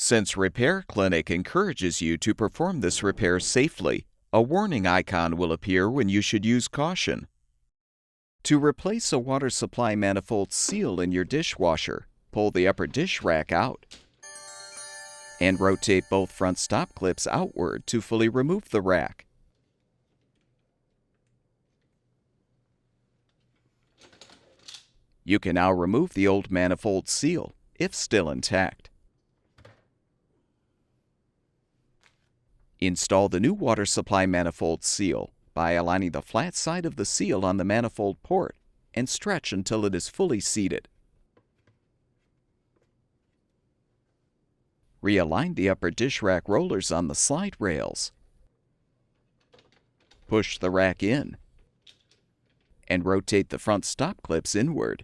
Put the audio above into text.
Since Repair Clinic encourages you to perform this repair safely, a warning icon will appear when you should use caution. To replace a water supply manifold seal in your dishwasher, pull the upper dish rack out and rotate both front stop clips outward to fully remove the rack. You can now remove the old manifold seal, if still intact. Install the new water supply manifold seal by aligning the flat side of the seal on the manifold port and stretch until it is fully seated. Realign the upper dish rack rollers on the slide rails. Push the rack in and rotate the front stop clips inward.